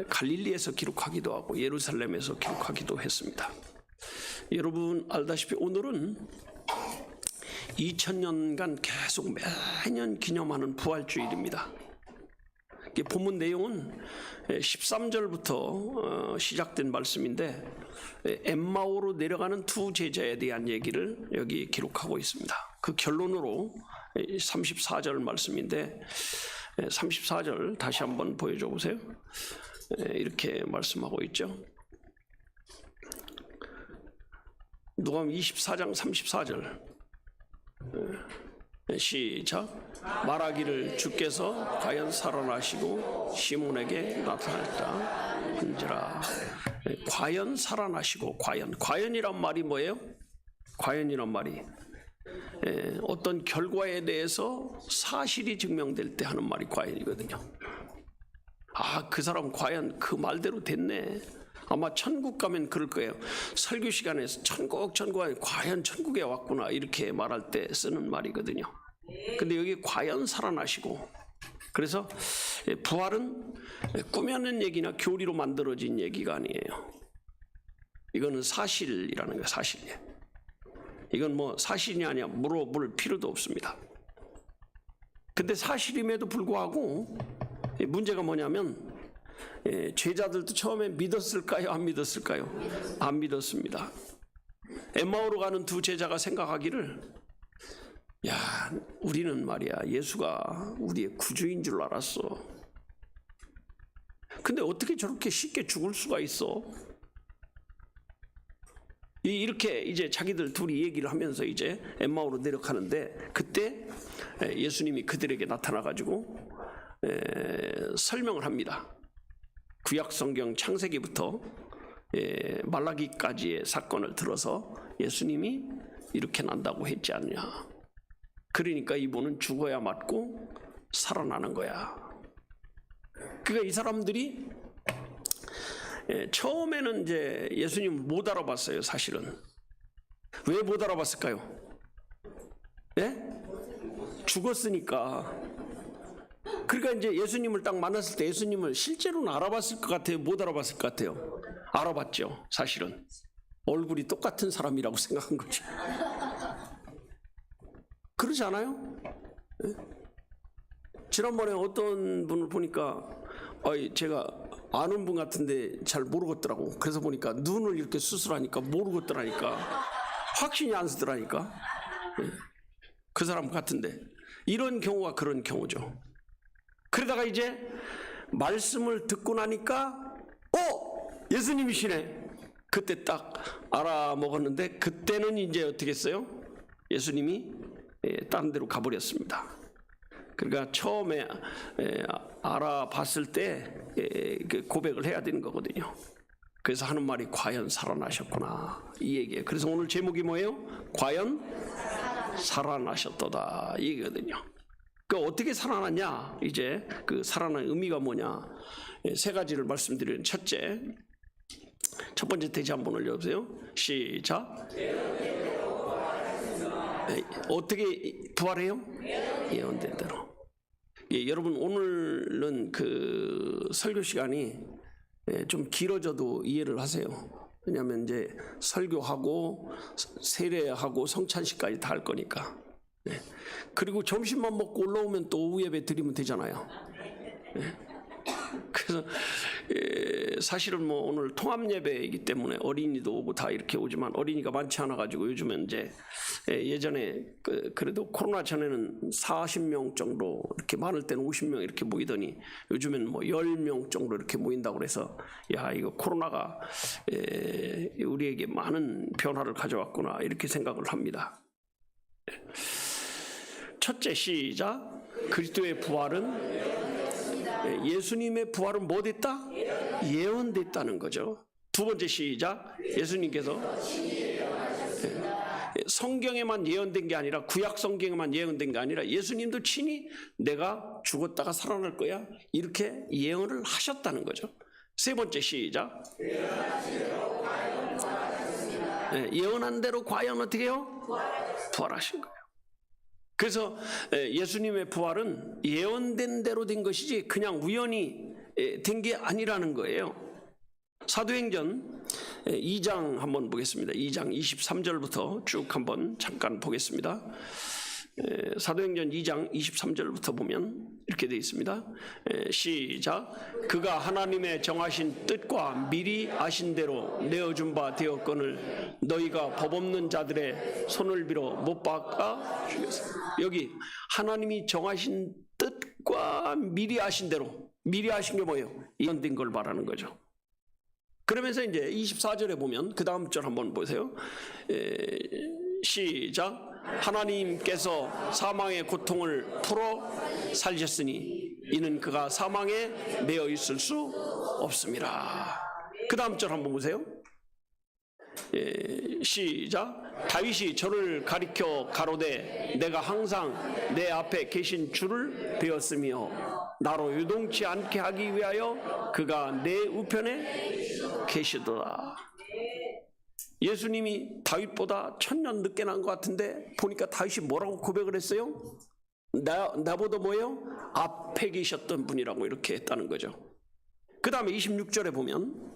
갈릴리에서 기록하기도 하고 예루살렘에서 기록하기도 했습니다. 여러분 알다시피 오늘은 2000년간 계속 매년 기념하는 부활주일입니다. 본문 내용은 13절부터 시작된 말씀인데 엠마오로 내려가는 두 제자에 대한 얘기를 여기 기록하고 있습니다. 그 결론으로 34절 말씀인데 34절 다시 한번 보여줘 보세요. 이렇게 말씀하고 있죠. 누가복음 24장 34절 시작. 말하기를 주께서 과연 살아나시고 시몬에게 나타났다 한지라. 과연 살아나시고, 과연이란 말이 뭐예요? 과연이란 말이 어떤 결과에 대해서 사실이 증명될 때 하는 말이 과연이거든요. 아, 그 사람 과연 그 말대로 됐네. 아마 천국 가면 그럴 거예요. 설교 시간에서 천국 과연 천국에 왔구나 이렇게 말할 때 쓰는 말이거든요. 근데 여기 과연 살아나시고, 그래서 부활은 꾸며낸 얘기나 교리로 만들어진 얘기가 아니에요. 이거는 사실이라는 거예요. 사실. 이건 뭐 사실이 아니야 물어볼 필요도 없습니다. 근데 사실임에도 불구하고 문제가 뭐냐면 제자들도 처음에 믿었을까요? 안 믿었을까요? 안 믿었습니다. 엠마오로 가는 두 제자가 생각하기를, 야, 우리는 말이야 예수가 우리의 구주인 줄 알았어. 근데 어떻게 저렇게 쉽게 죽을 수가 있어? 이렇게 이제 자기들 둘이 얘기를 하면서 이제 엠마오로 내려가는데, 그때 예수님이 그들에게 나타나가지고 설명을 합니다. 구약 성경 창세기부터 말라기까지의 사건을 들어서 예수님이 이렇게 난다고 했지 않냐. 그러니까 이분은 죽어야 맞고 살아나는 거야. 그러니까 이 사람들이 처음에는 이제 예수님을 못 알아봤어요. 사실은 왜 못 알아봤을까요? 죽었으니까. 그러니까 이제 예수님을 딱 만났을 때 예수님을 실제로는 알아봤을 것 같아요? 못 알아봤을 것 같아요? 알아봤죠. 사실은 얼굴이 똑같은 사람이라고 생각한 거지. 그러지 않아요? 지난번에 어떤 분을 보니까 제가 아는 분 같은데 잘 모르겠더라고. 그래서 보니까 눈을 이렇게 수술하니까 모르겠더라니까. 확신이 안 서더라니까. 그 사람 같은데. 이런 경우가 그런 경우죠. 그러다가 이제 말씀을 듣고 나니까 예수님이시네. 그때 딱 알아먹었는데, 그때는 이제 어떻게 했어요? 예수님이 다른 데로 가버렸습니다. 그러니까 처음에 알아봤을 때 고백을 해야 되는 거거든요. 그래서 하는 말이 과연 살아나셨구나 이 얘기예요. 그래서 오늘 제목이 뭐예요? 과연 살아나셨도다 이거든요. 그러니까 어떻게 살아났냐? 이제 그 살아난 의미가 뭐냐? 세 가지를 말씀드리는. 첫째, 첫 번째 대지 한번 올려보세요. 시작. 어떻게 부활해요? 예언된 대로. 여러분 오늘은 그 설교 시간이 좀 길어져도 이해를 하세요. 왜냐하면 이제 설교하고 세례하고 성찬식까지 다 할 거니까. 그리고 점심만 먹고 올라오면 또 오후 예배 드리면 되잖아요. 그래서 사실은 뭐 오늘 통합 예배이기 때문에 어린이도 오고 다 이렇게 오지만 어린이가 많지 않아 가지고 요즘은 이제 예전에 그래도 코로나 전에는 40명 정도, 이렇게 많을 때는 50명 이렇게 모이더니 요즘엔 뭐 10명 정도 이렇게 모인다고 그래서, 야, 이거 코로나가 우리에게 많은 변화를 가져왔구나 이렇게 생각을 합니다. 첫째, 시작. 그리스도의 부활은, 예수님의 부활은 뭐 됐다? 예언됐다는 거죠. 두 번째, 시작. 예수님께서 성경에만 예언된 게 아니라, 구약 성경에만 예언된 게 아니라 예수님도 친히 내가 죽었다가 살아날 거야 이렇게 예언을 하셨다는 거죠. 세 번째, 시작. 예언한 대로 과연 어떻게 해요? 부활하신 거예요. 그래서 예수님의 부활은 예언된 대로 된 것이지 그냥 우연히 된 게 아니라는 거예요. 사도행전 2장 한번 보겠습니다. 2장 23절부터 쭉 한번 잠깐 보겠습니다. 사도행전 2장 23절부터 보면 이렇게 되어 있습니다. 시작. 그가 하나님의 정하신 뜻과 미리 아신 대로 내어준 바 되었거늘 너희가 법 없는 자들의 손을 빌어 못 박아 죽였습니다. 여기 하나님이 정하신 뜻과 미리 아신 대로, 미리 아신 게 뭐예요? 예언된 걸 말하는 거죠. 그러면서 이제 24절에 보면 그 다음 절 한번 보세요. 시작. 하나님께서 사망의 고통을 풀어 살리셨으니 이는 그가 사망에 매여 있을 수 없습니다. 그 다음 절 한번 보세요. 시작. 다윗이 저를 가리켜 가로되 내가 항상 내 앞에 계신 주를 배웠으며 나로 유동치 않게 하기 위하여 그가 내 우편에 계시더라. 예수님이 다윗보다 1000년 늦게 난 것 같은데 보니까 다윗이 뭐라고 고백을 했어요? 나보다 뭐예요? 앞에 계셨던 분이라고 이렇게 했다는 거죠. 그 다음에 26절에 보면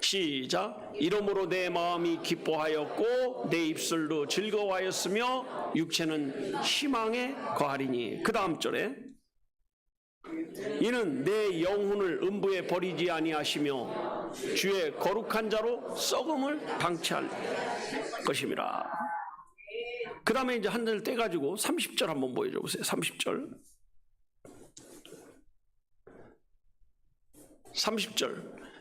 시작. 이러므로 내 마음이 기뻐하였고 내 입술도 즐거워하였으며 육체는 희망에 거하리니. 그 다음 절에 이는 내 영혼을 음부에 버리지 아니하시며 주의 거룩한 자로 썩음을 방치할 것임이라. 그 다음에 이제 한 절 떼가지고 30절 한번 보여줘 보세요. 30절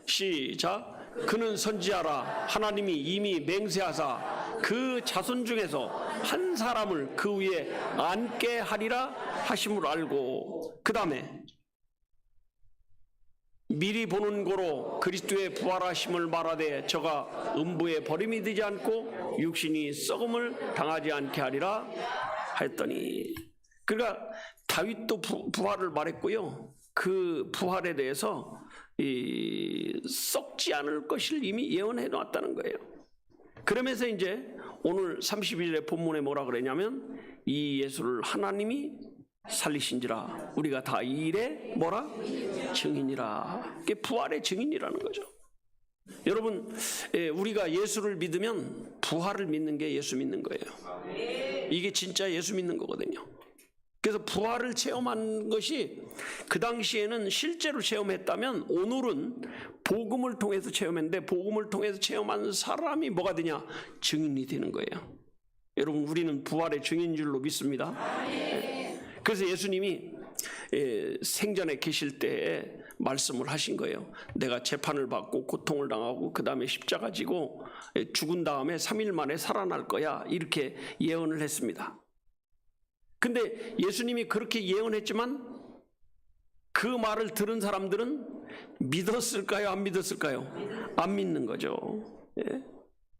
시작. 그는 선지자라 하나님이 이미 맹세하사 그 자손 중에서 한 사람을 그 위에 앉게 하리라 하심을 알고. 그 다음에 미리 보는 고로 그리스도의 부활하심을 말하되 저가 음부에 버림이 되지 않고 육신이 썩음을 당하지 않게 하리라 했더니. 그러니까 다윗도 부활을 말했고요. 그 부활에 대해서 썩지 않을 것을 이미 예언해 놨다는 거예요. 그러면서 이제 오늘 32절의 본문에 뭐라 그러냐면 이 예수를 하나님이 살리신지라 우리가 다 이 일에 뭐라? 증인이라. 그게 부활의 증인이라는 거죠. 여러분, 우리가 예수를 믿으면 부활을 믿는 게 예수 믿는 거예요. 이게 진짜 예수 믿는 거거든요. 그래서 부활을 체험한 것이 그 당시에는 실제로 체험했다면 오늘은 복음을 통해서 체험했는데 복음을 통해서 체험한 사람이 뭐가 되냐? 증인이 되는 거예요. 여러분, 우리는 부활의 증인 줄로 믿습니다. 그래서 예수님이 생전에 계실 때에 말씀을 하신 거예요. 내가 재판을 받고 고통을 당하고 그 다음에 십자가 지고 죽은 다음에 3일 만에 살아날 거야, 이렇게 예언을 했습니다. 근데 예수님이 그렇게 예언했지만 그 말을 들은 사람들은 믿었을까요? 안 믿었을까요? 안 믿는 거죠.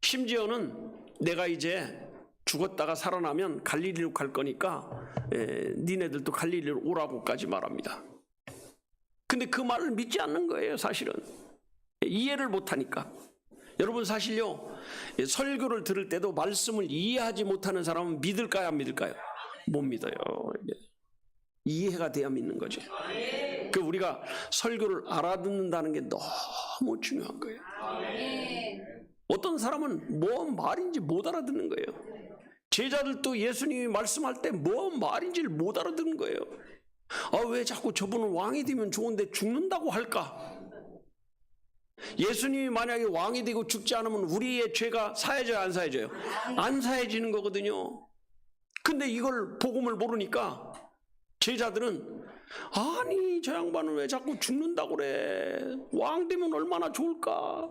심지어는 내가 이제 죽었다가 살아나면 갈릴리로 갈 거니까 니네들도 갈릴리로 오라고까지 말합니다. 근데 그 말을 믿지 않는 거예요. 사실은 이해를 못하니까. 여러분, 사실요, 설교를 들을 때도 말씀을 이해하지 못하는 사람은 믿을까요? 안 믿을까요? 못 믿어요. 이해가 돼야 믿는 거죠. 그 우리가 설교를 알아듣는다는 게 너무 중요한 거예요. 어떤 사람은 뭐 말인지 못 알아듣는 거예요. 제자들도 예수님이 말씀할 때 뭐 말인지를 못 알아듣는 거예요. 왜 자꾸 저분은 왕이 되면 좋은데 죽는다고 할까? 예수님이 만약에 왕이 되고 죽지 않으면 우리의 죄가 사해져요, 안 사해져요? 안 사해지는 거거든요. 근데 이걸 복음을 모르니까 제자들은 아니 저 양반은 왜 자꾸 죽는다고 그래? 왕 되면 얼마나 좋을까?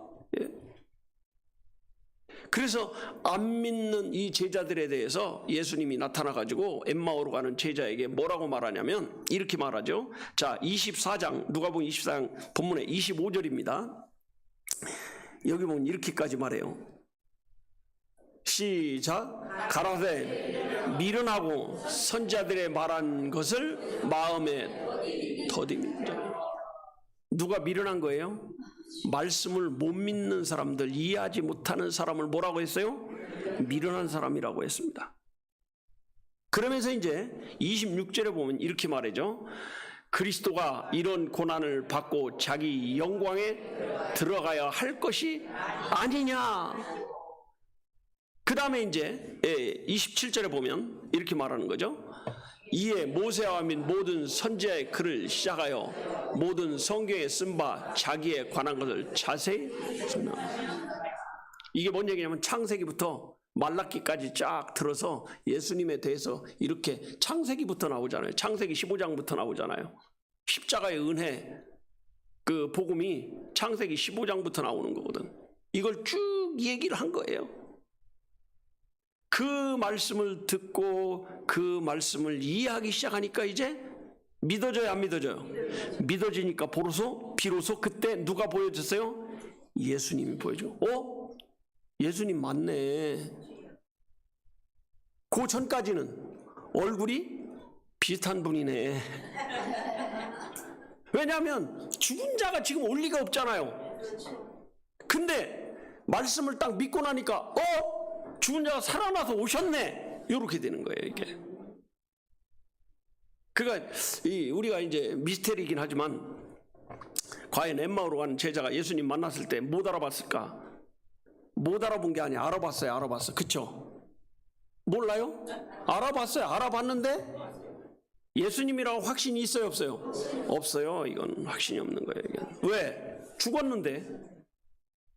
그래서 안 믿는 이 제자들에 대해서 예수님이 나타나가지고 엠마오로 가는 제자에게 뭐라고 말하냐면 이렇게 말하죠. 자, 24장 누가복음 24장 본문에 25절입니다. 여기 보면 이렇게까지 말해요. 시작. 가라되 미련하고 선지자들의 말한 것을 마음에 더디는 자. 누가 미련한 거예요? 말씀을 못 믿는 사람들, 이해하지 못하는 사람을 뭐라고 했어요? 미련한 사람이라고 했습니다. 그러면서 이제 26절에 보면 이렇게 말하죠. 그리스도가 이런 고난을 받고 자기 영광에 들어가야 할 것이 아니냐. 그 다음에 이제 27절에 보면 이렇게 말하는 거죠. 이에 모세와 및 모든 선지자의 글을 시작하여 모든 성경에 쓴 바 자기에 관한 것을 자세히 설명합니다. 이게 뭔 얘기냐면 창세기부터 말라기까지 쫙 들어서 예수님에 대해서 이렇게 창세기부터 나오잖아요. 창세기 15장부터 나오잖아요. 십자가의 은혜 그 복음이 창세기 15장부터 나오는 거거든. 이걸 쭉 얘기를 한 거예요. 그 말씀을 듣고 그 말씀을 이해하기 시작하니까 이제 믿어져요, 안 믿어져요? 믿어지니까 비로소 그때 누가 보여줬어요? 예수님이 보여줘. 예수님 맞네. 그 전까지는 얼굴이 비슷한 분이네. 왜냐하면 죽은 자가 지금 올 리가 없잖아요. 근데 말씀을 딱 믿고 나니까 죽은 자가 살아나서 오셨네. 이렇게 되는 거예요, 이게. 그러니까 우리가 이제 미스테리이긴 하지만 과연 엠마오로 간 제자가 예수님 만났을 때 못 알아봤을까? 못 알아본 게 아니야. 알아봤어요. 그쵸? 몰라요? 알아봤어요. 알아봤는데 예수님이라고 확신이 있어요, 없어요? 없어요. 이건 확신이 없는 거예요. 이건. 왜? 죽었는데.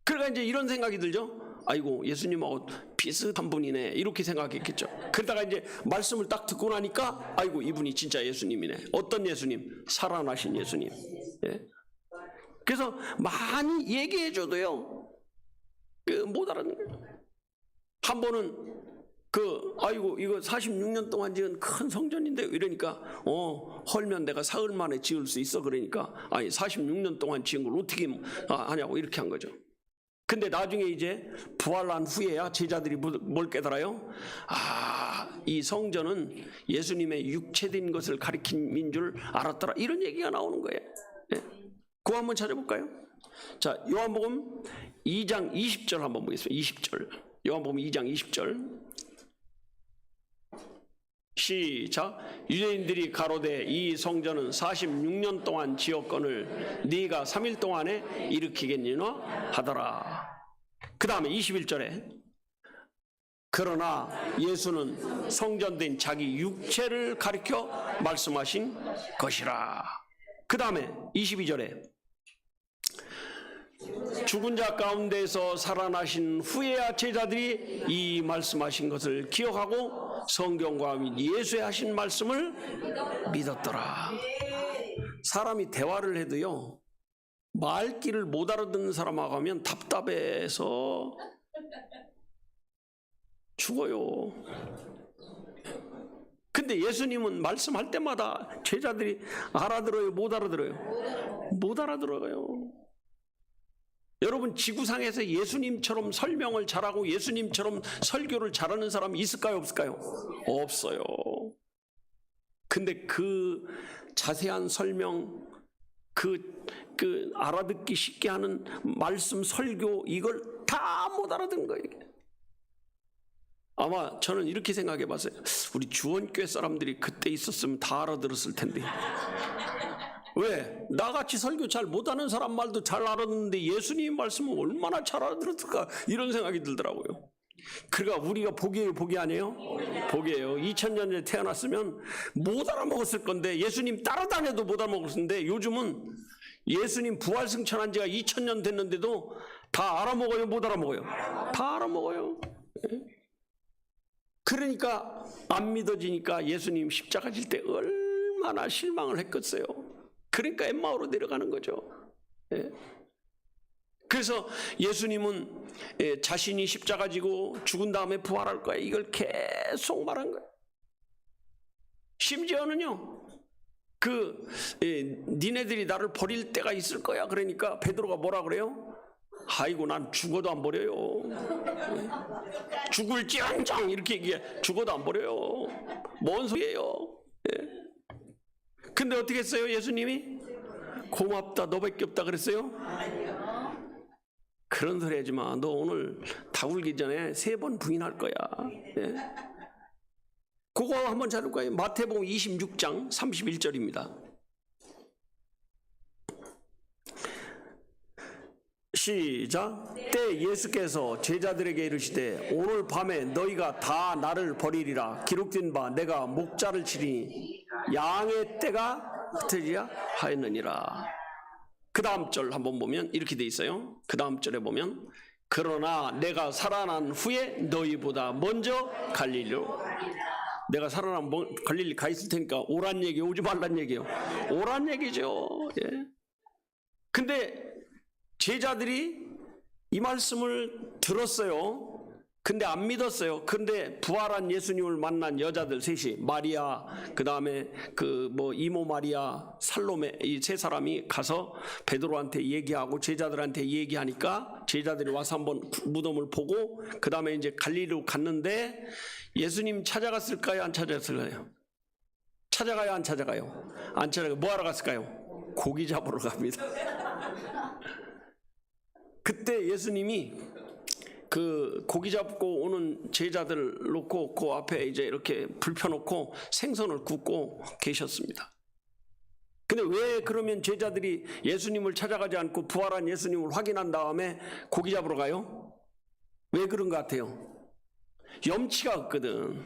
그러니까 이제 이런 생각이 들죠. 아이고, 예수님하고 비슷한 분이네, 이렇게 생각했겠죠. 그러다가 이제 말씀을 딱 듣고 나니까 아이고, 이분이 진짜 예수님이네. 어떤 예수님? 살아나신 예수님. 예. 그래서 많이 얘기해줘도요, 못 알아듣는 거예요. 한 번은 아이고, 이거 46년 동안 지은 큰 성전인데, 이러니까 헐면 내가 사흘 만에 지을 수 있어. 그러니까 아니, 46년 동안 지은 걸 어떻게 하냐고 이렇게 한 거죠. 근데 나중에 이제 부활한 후에야 제자들이 뭘 깨달아요? 이 성전은 예수님의 육체된 것을 가리킨 줄 알았더라. 이런 얘기가 나오는 거예요. 네. 그거 한번 찾아볼까요? 자, 요한복음 2장 20절 한번 보겠습니다. 20절. 요한복음 2장 20절. 시작. 유대인들이 가로되 이 성전은 46년 동안 지었거늘 네가 3일 동안에 일으키겠니나 하더라. 그 다음에 21절에 그러나 예수는 성전된 자기 육체를 가리켜 말씀하신 것이라. 그 다음에 22절에 죽은 자 가운데서 살아나신 후에야 제자들이 이 말씀하신 것을 기억하고 성경과 예수의 하신 말씀을 믿었더라. 사람이 대화를 해도요, 말귀를 못 알아듣는 사람하고 하면 답답해서 죽어요. 근데 예수님은 말씀할 때마다 제자들이 알아들어요, 못 알아들어요? 못 알아들어요. 여러분, 지구상에서 예수님처럼 설명을 잘하고 예수님처럼 설교를 잘하는 사람이 있을까요, 없을까요? 없어요. 근데 그 자세한 설명, 그 알아듣기 쉽게 하는 말씀, 설교, 이걸 다 못 알아듣는 거예요. 아마 저는 이렇게 생각해 봤어요. 우리 주원교회 사람들이 그때 있었으면 다 알아들었을 텐데. 왜? 나같이 설교 잘 못하는 사람 말도 잘 알았는데 예수님 말씀은 얼마나 잘 알아들었을까, 이런 생각이 들더라고요. 그러니까 우리가 복이에요, 복이 아니에요? 복이에요. 2000년 전에 태어났으면 못 알아먹었을 건데, 예수님 따라다녀도 못 알아먹었을 건데, 요즘은 예수님 부활 승천한 지가 2000년 됐는데도 다 알아먹어요, 못 알아먹어요? 다 알아먹어요. 그러니까 안 믿어지니까 예수님 십자가 질 때 얼마나 실망을 했겠어요. 그러니까 엠마오로 내려가는 거죠. 예. 그래서 예수님은 자신이 십자가 지고 죽은 다음에 부활할 거야, 이걸 계속 말한 거예요. 심지어는요, 니네들이 나를 버릴 때가 있을 거야. 그러니까 베드로가 뭐라 그래요? 아이고, 난 죽어도 안 버려요. 죽을지언정 이렇게 얘기해. 죽어도 안 버려요. 뭔 소리예요? 예. 근데 어떻게 했어요, 예수님이? 고맙다, 너밖에 없다 그랬어요? 그런 소리 하지 마. 너 오늘 다 울기 전에 3번 부인할 거야. 예? 그거 한번 찾을 거예요. 마태복음 26장 31절입니다. 시작. 때 예수께서 제자들에게 이르시되 오늘 밤에 너희가 다 나를 버리리라. 기록된 바 내가 목자를 치리니 양의 때가 흩어지야 하였느니라. 그 다음 절 한번 보면 이렇게 돼 있어요. 그 다음 절에 보면 그러나 내가 살아난 후에 너희보다 먼저 갈릴리로, 내가 살아나면 갈릴리 가 있을 테니까 오란 얘기, 오지 말란 얘기예요. 오란 얘기죠. 예. 근데 제자들이 이 말씀을 들었어요. 근데 안 믿었어요. 근데 부활한 예수님을 만난 여자들 셋이, 마리아, 그 다음에 이모 마리아, 살로메, 이 세 사람이 가서 베드로한테 얘기하고 제자들한테 얘기하니까 제자들이 와서 한번 무덤을 보고 그 다음에 이제 갈릴리로 갔는데 예수님 찾아갔을까요? 안 찾아갔을까요? 찾아가요? 안 찾아가요? 안 찾아가요. 뭐 하러 갔을까요? 고기 잡으러 갑니다. 그때 예수님이 그 고기 잡고 오는 제자들 놓고 그 앞에 이제 이렇게 불 펴놓고 생선을 굽고 계셨습니다. 근데 왜 그러면 제자들이 예수님을 찾아가지 않고 부활한 예수님을 확인한 다음에 고기 잡으러 가요? 왜 그런 것 같아요? 염치가 없거든.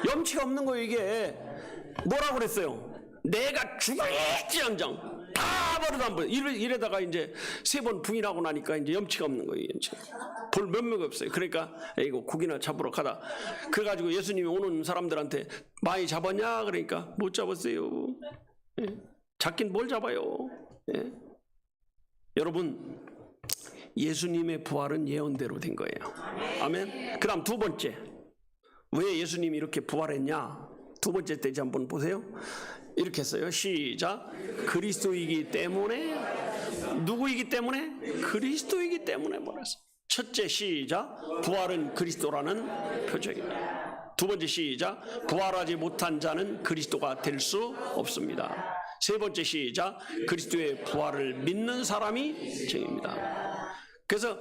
염치가 없는 거예요. 이게 뭐라고 그랬어요? 내가 죽을지언정 다 버려도 안 보여. 이래다가 이제 3번 부인하고 나니까 이제 염치가 없는 거예요. 볼 면목이 없어요. 그러니까 이거 고기나 잡으러 가다. 그래가지고 예수님이 오는 사람들한테 많이 잡았냐? 그러니까 못 잡았어요. 예. 잡긴 뭘 잡아요. 예. 여러분, 예수님의 부활은 예언대로 된 거예요. 아멘. 그 다음 두 번째, 왜 예수님이 이렇게 부활했냐? 두 번째 때지 한번 보세요. 이렇게 했어요. 시작. 그리스도이기 때문에. 누구이기 때문에? 그리스도이기 때문에 말했어. 첫째, 시작. 부활은 그리스도라는 표적입니다. 두 번째, 시작. 부활하지 못한 자는 그리스도가 될 수 없습니다. 세 번째, 시작. 그리스도의 부활을 믿는 사람이 증입니다. 그래서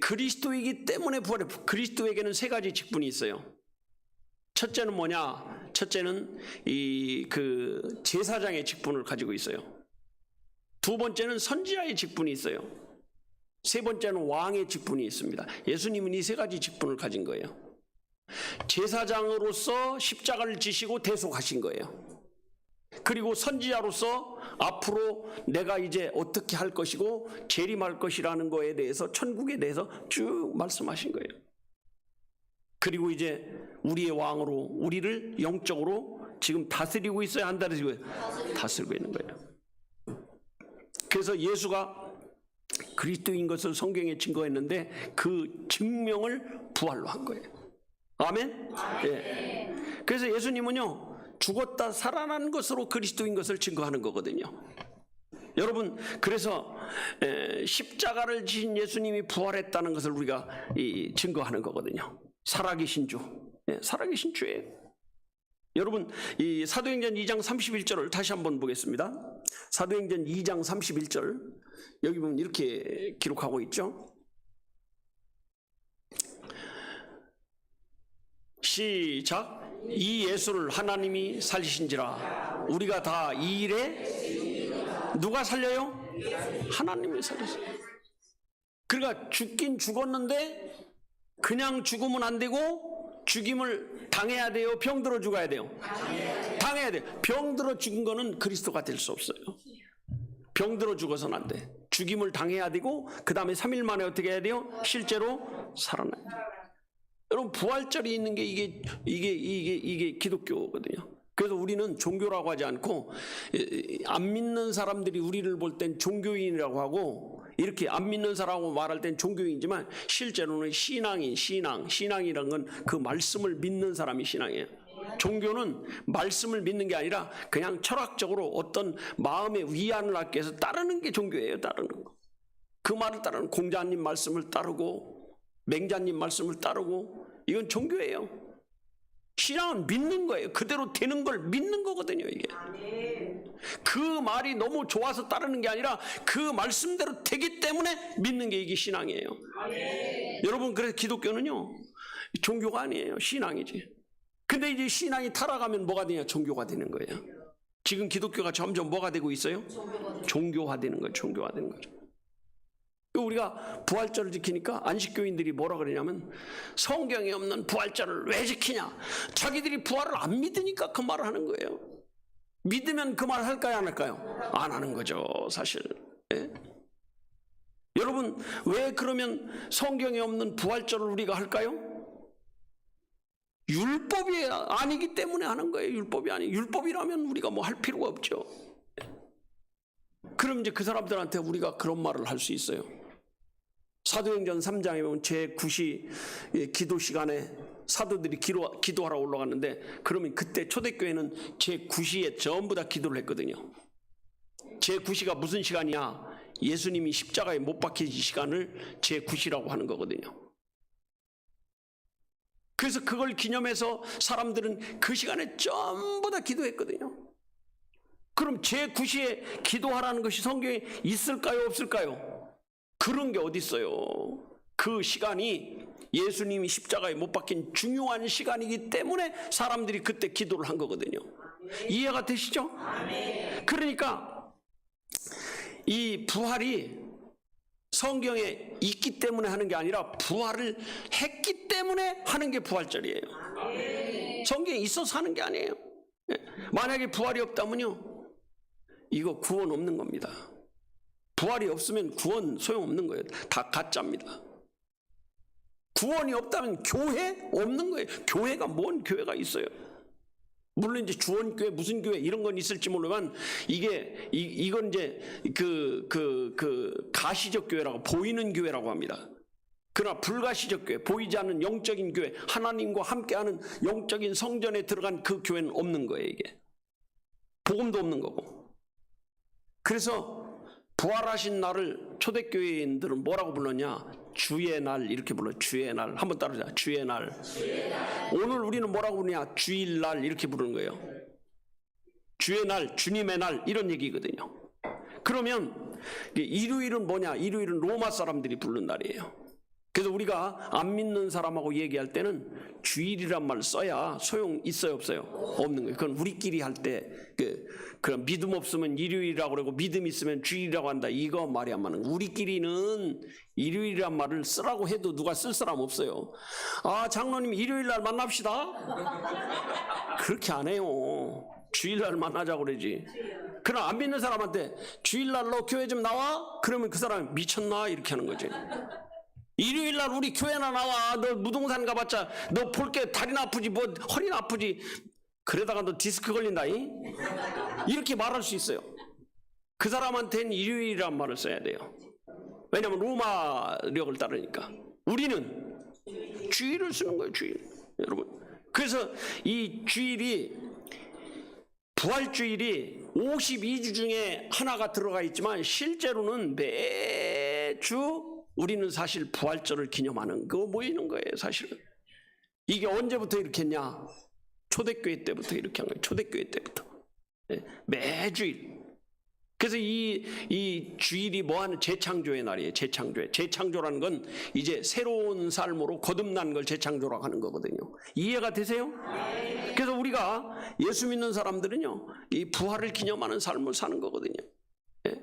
그리스도이기 때문에 부활해. 그리스도에게는 3가지 직분이 있어요. 첫째는 뭐냐? 첫째는 그 제사장의 직분을 가지고 있어요. 두 번째는 선지자의 직분이 있어요. 세 번째는 왕의 직분이 있습니다. 예수님은 이 3가지 직분을 가진 거예요. 제사장으로서 십자가를 지시고 대속하신 거예요. 그리고 선지자로서 앞으로 내가 이제 어떻게 할 것이고 재림할 것이라는 거에 대해서, 천국에 대해서 쭉 말씀하신 거예요. 그리고 이제 우리의 왕으로 우리를 영적으로 지금 다스리고 있어야 안 다스리고 있어요? 다스리고 있는 거예요. 그래서 예수가 그리스도인 것을 성경에 증거했는데 그 증명을 부활로 한 거예요. 아멘? 예. 그래서 예수님은요, 죽었다 살아난 것으로 그리스도인 것을 증거하는 거거든요. 여러분, 그래서 십자가를 지신 예수님이 부활했다는 것을 우리가 증거하는 거거든요. 살아계신 주, 살아계신 주예요. 여러분, 이 사도행전 2장 31절을 다시 한번 보겠습니다. 사도행전 2장 31절, 여기 보면 이렇게 기록하고 있죠. 시작. 이 예수를 하나님이 살리신지라. 우리가 다 이 일에 누가 살려요? 하나님이 살리세요. 그러니까 죽긴 죽었는데 그냥 죽으면 안 되고 죽임을 당해야 돼요? 병들어 죽어야 돼요? 당해야 돼요. 병들어 죽은 거는 그리스도가 될 수 없어요. 병들어 죽어서는 안 돼. 죽임을 당해야 되고 그 다음에 3일 만에 어떻게 해야 돼요? 실제로 살아나야 돼요. 여러분, 부활절이 있는 게 이게 기독교거든요. 그래서 우리는 종교라고 하지 않고, 안 믿는 사람들이 우리를 볼 땐 종교인이라고 하고, 이렇게 안 믿는 사람하고 말할 땐 종교인이지만 실제로는 신앙이라는 건 그 말씀을 믿는 사람이 신앙이에요. 종교는 말씀을 믿는 게 아니라 그냥 철학적으로 어떤 마음의 위안을 얻기 위해서 따르는 게 종교예요. 따르는 거. 그 말을 따르는, 공자님 말씀을 따르고 맹자님 말씀을 따르고, 이건 종교예요. 신앙은 믿는 거예요. 그대로 되는 걸 믿는 거거든요. 이게 그 말이 너무 좋아서 따르는 게 아니라 그 말씀대로 되기 때문에 믿는 게 이게 신앙이에요. 여러분, 그래서 기독교는요, 종교가 아니에요. 신앙이지. 근데 이제 신앙이 타락하면 뭐가 되냐? 종교가 되는 거예요. 지금 기독교가 점점 뭐가 되고 있어요? 종교화되는 거예요. 종교화되는 거죠. 우리가 부활절을 지키니까 안식교인들이 뭐라 그러냐면 성경에 없는 부활절을 왜 지키냐? 자기들이 부활을 안 믿으니까 그 말을 하는 거예요. 믿으면 그 말 할까요, 안 할까요? 안 하는 거죠, 사실. 예? 여러분, 왜 그러면 성경에 없는 부활절을 우리가 할까요? 율법이 아니기 때문에 하는 거예요. 율법이 아니. 율법이라면 우리가 뭐 할 필요가 없죠. 그럼 이제 그 사람들한테 우리가 그런 말을 할 수 있어요. 사도행전 3장에 보면 제9시 기도 시간에 사도들이 기도하러 올라갔는데, 그러면 그때 초대교회는 제9시에 전부 다 기도를 했거든요. 제9시가 무슨 시간이야? 예수님이 십자가에 못 박히신 시간을 제9시라고 하는 거거든요. 그래서 그걸 기념해서 사람들은 그 시간에 전부 다 기도했거든요. 그럼 제9시에 기도하라는 것이 성경에 있을까요, 없을까요? 그런 게 어디 있어요? 그 시간이 예수님이 십자가에 못 박힌 중요한 시간이기 때문에 사람들이 그때 기도를 한 거거든요. 이해가 되시죠? 그러니까 이 부활이 성경에 있기 때문에 하는 게 아니라 부활을 했기 때문에 하는 게 부활절이에요. 성경에 있어서 하는 게 아니에요. 만약에 부활이 없다면요, 이거 구원 없는 겁니다. 부활이 없으면 구원 소용없는 거예요. 다 가짜입니다. 구원이 없다면 교회 없는 거예요. 교회가 뭔 교회가 있어요? 물론 이제 주원교회 무슨 교회 이런 건 있을지 모르지만 이건 이제 그 가시적 교회라고, 보이는 교회라고 합니다. 그러나 불가시적 교회, 보이지 않는 영적인 교회, 하나님과 함께하는 영적인 성전에 들어간 그 교회는 없는 거예요. 이게 복음도 없는 거고. 그래서 부활하신 날을 초대교회인들은 뭐라고 불렀냐? 주의 날, 이렇게 불러. 주의 날. 한번 따르자. 주의 날. 오늘 우리는 뭐라고 부르냐? 주일날, 이렇게 부르는 거예요. 주의 날, 주님의 날, 이런 얘기거든요. 그러면 일요일은 뭐냐? 일요일은 로마 사람들이 부르는 날이에요. 그래서 우리가 안 믿는 사람하고 얘기할 때는 주일이란 말 써야 소용 있어요, 없어요? 없는 거예요. 그건 우리끼리 할 때 그런 믿음 없으면 일요일이라고 그러고 믿음 있으면 주일이라고 한다, 이거 말이 안 맞는 거예요. 우리끼리는 일요일이란 말을 쓰라고 해도 누가 쓸 사람 없어요. 아, 장로님 일요일 날 만납시다. 그렇게 안 해요. 주일 날 만나자고 그러지. 그럼 안 믿는 사람한테 주일 날로 교회 좀 나와? 그러면 그 사람이 미쳤나? 이렇게 하는 거지. 일요일날 우리 교회나 나와. 너 무등산 가봤자 너 볼 게 다리나 아프지 뭐 허리나 아프지, 그러다가 너 디스크 걸린다이? 이렇게 말할 수 있어요. 그 사람한테는 일요일이란 말을 써야 돼요. 왜냐하면 로마력을 따르니까. 우리는 주일을 쓰는 거예요. 주일. 여러분, 그래서 이 주일이, 부활주일이 52주 중에 하나가 들어가 있지만 실제로는 매주 우리는 사실 부활절을 기념하는 거 모이는 거예요. 사실은 이게 언제부터 이렇게 했냐? 초대교회 때부터 이렇게 한 거예요. 초대교회 때부터. 네, 매주일. 그래서 이 주일이 뭐하는, 재창조의 날이에요. 재창조의. 재창조라는 건 이제 새로운 삶으로 거듭난 걸 재창조라고 하는 거거든요. 이해가 되세요? 그래서 우리가 예수 믿는 사람들은요, 이 부활을 기념하는 삶을 사는 거거든요. 네.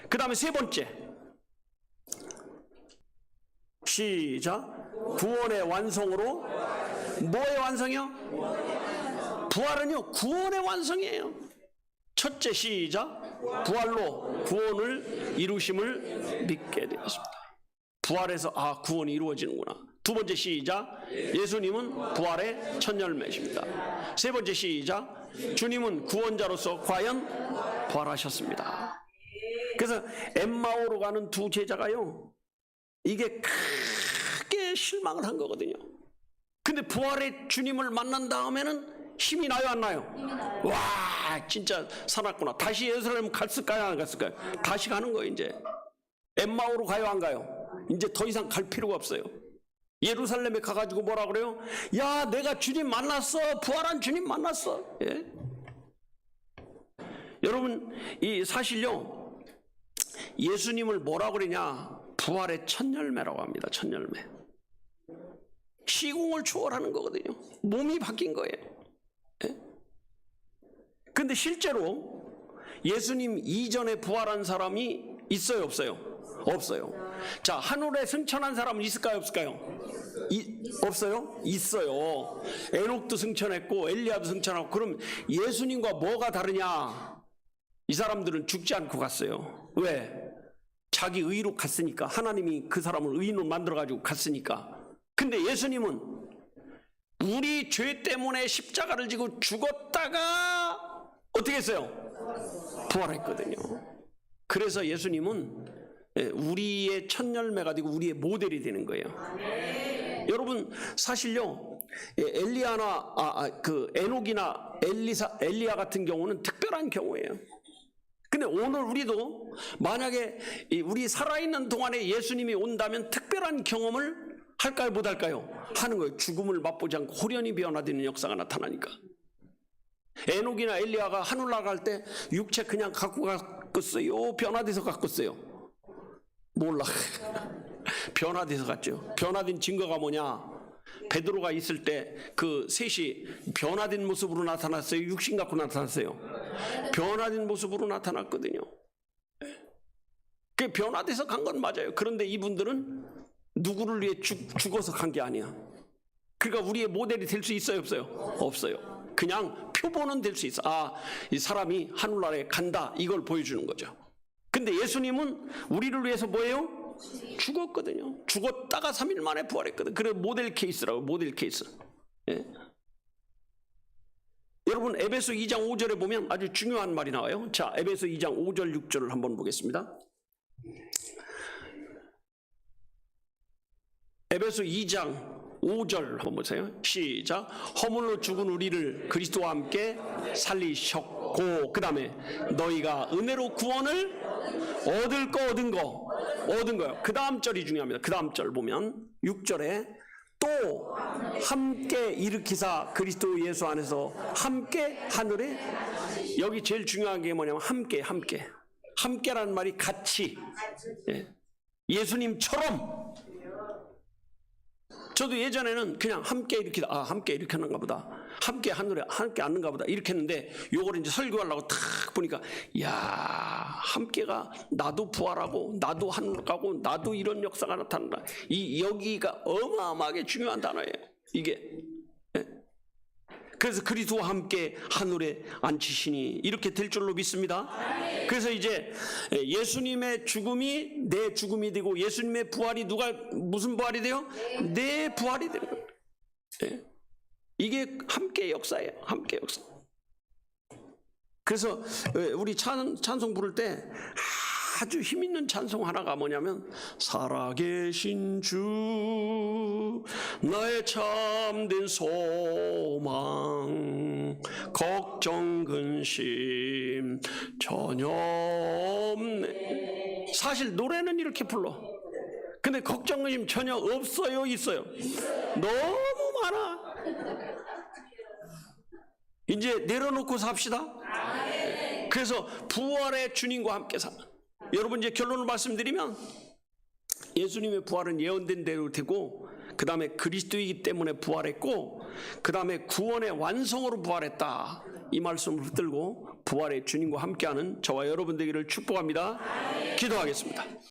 그 다음에 세 번째, 시작. 구원의 완성으로. 뭐의 완성이요? 부활은요, 구원의 완성이에요. 첫째, 시작. 부활로 구원을 이루심을 믿게 되었습니다. 부활해서 구원이 이루어지는구나. 두 번째, 시작. 예수님은 부활의 첫 열매십니다. 세 번째, 시작. 주님은 구원자로서 과연 부활하셨습니다. 그래서 엠마오로 가는 두 제자가요, 이게 크게 실망을 한 거거든요. 근데 부활의 주님을 만난 다음에는 힘이 나요, 안 나요? 와, 진짜 살았구나. 다시 예루살렘 갔을까요, 안 갔을까요? 다시 가는 거예요. 이제 엠마오로 가요, 안 가요? 이제 더 이상 갈 필요가 없어요. 예루살렘에 가가지고 뭐라 그래요? 야, 내가 주님 만났어. 부활한 주님 만났어. 예? 여러분, 이 사실요, 예수님을 뭐라 그러냐? 부활의 첫 열매라고 합니다. 첫 열매. 시공을 초월하는 거거든요. 몸이 바뀐 거예요. 예? 근데 실제로 예수님 이전에 부활한 사람이 있어요, 없어요? 없어요. 자, 하늘에 승천한 사람은 있을까요, 없을까요? 없어요? 있어요. 에녹도 승천했고 엘리야도 승천하고. 그럼 예수님과 뭐가 다르냐? 이 사람들은 죽지 않고 갔어요. 왜? 자기 의로 갔으니까. 하나님이 그 사람을 의인으로 만들어가지고 갔으니까. 근데 예수님은 우리 죄 때문에 십자가를 지고 죽었다가 어떻게 했어요? 부활했거든요. 그래서 예수님은 우리의 첫 열매가 되고 우리의 모델이 되는 거예요. 여러분, 사실요, 엘리야나 그 에녹이나 엘리야 같은 경우는 특별한 경우예요. 근데 오늘 우리도 만약에 우리 살아있는 동안에 예수님이 온다면 특별한 경험을 할까요, 못 할까요? 하는 거예요. 죽음을 맛보지 않고 호련히 변화되는 역사가 나타나니까. 에녹이나 엘리야가 하늘 나갈 때 육체 그냥 갖고 갔겠어요? 변화돼서 갔겠어요? 몰라. 변화돼서 갔죠. 변화된 증거가 뭐냐? 베드로가 있을 때 그 셋이 변화된 모습으로 나타났어요? 육신 갖고 나타났어요? 변화된 모습으로 나타났거든요. 그 변화돼서 간 건 맞아요. 그런데 이분들은 누구를 위해 죽어서 간 게 아니야. 그러니까 우리의 모델이 될 수 있어요, 없어요? 없어요. 그냥 표본은 될 수 있어. 아, 이 사람이 하늘나라에 간다, 이걸 보여주는 거죠. 근데 예수님은 우리를 위해서 뭐예요? 죽었거든요. 죽었다가 3일 만에 부활했거든. 그래, 모델 케이스라고. 모델 케이스. 예. 여러분, 에베소 2장 5절에 보면 아주 중요한 말이 나와요. 자, 에베소 2장 5절 6절을 한번 보겠습니다. 에베소 2장 5절 한번 보세요. 시작. 허물로 죽은 우리를 그리스도와 함께 살리셨고, 그 다음에 너희가 은혜로 구원을 얻을 거 얻은 거요. 그 다음 절이 중요합니다. 그 다음 절 보면 6절에 또 함께 일으키사 그리스도 예수 안에서 함께 하늘에, 여기 제일 중요한 게 뭐냐면 함께라는 말이 같이, 예수님처럼. 저도 예전에는 그냥 함께 이렇게, 함께 이렇게 하는가 보다, 함께 하늘에 함께 앉는가 보다 이렇게 했는데, 요걸 이제 설교하려고 탁 보니까, 야, 함께가 나도 부활하고 나도 하늘 가고 나도 이런 역사가 나타난다. 여기가 어마어마하게 중요한 단어예요, 이게. 그래서 그리스도와 함께 하늘에 앉히시니 이렇게 될 줄로 믿습니다. 그래서 이제 예수님의 죽음이 내 죽음이 되고, 예수님의 부활이 무슨 부활이 돼요? 내 부활이 되는 거예요. 이게 함께 역사예요. 함께 역사. 그래서 우리 찬송 부를 때 아주 힘있는 찬송 하나가 뭐냐면, 살아계신 주 나의 참된 소망, 걱정 근심 전혀 없네. 사실 노래는 이렇게 불러. 근데 걱정 근심 전혀 없어요, 있어요? 너무 많아. 이제 내려놓고 삽시다. 그래서 부활의 주님과 함께 사. 여러분, 이제 결론을 말씀드리면, 예수님의 부활은 예언된 대로 되고, 그 다음에 그리스도이기 때문에 부활했고, 그 다음에 구원의 완성으로 부활했다. 이 말씀을 붙들고 부활의 주님과 함께하는 저와 여러분 되기를 축복합니다. 기도하겠습니다.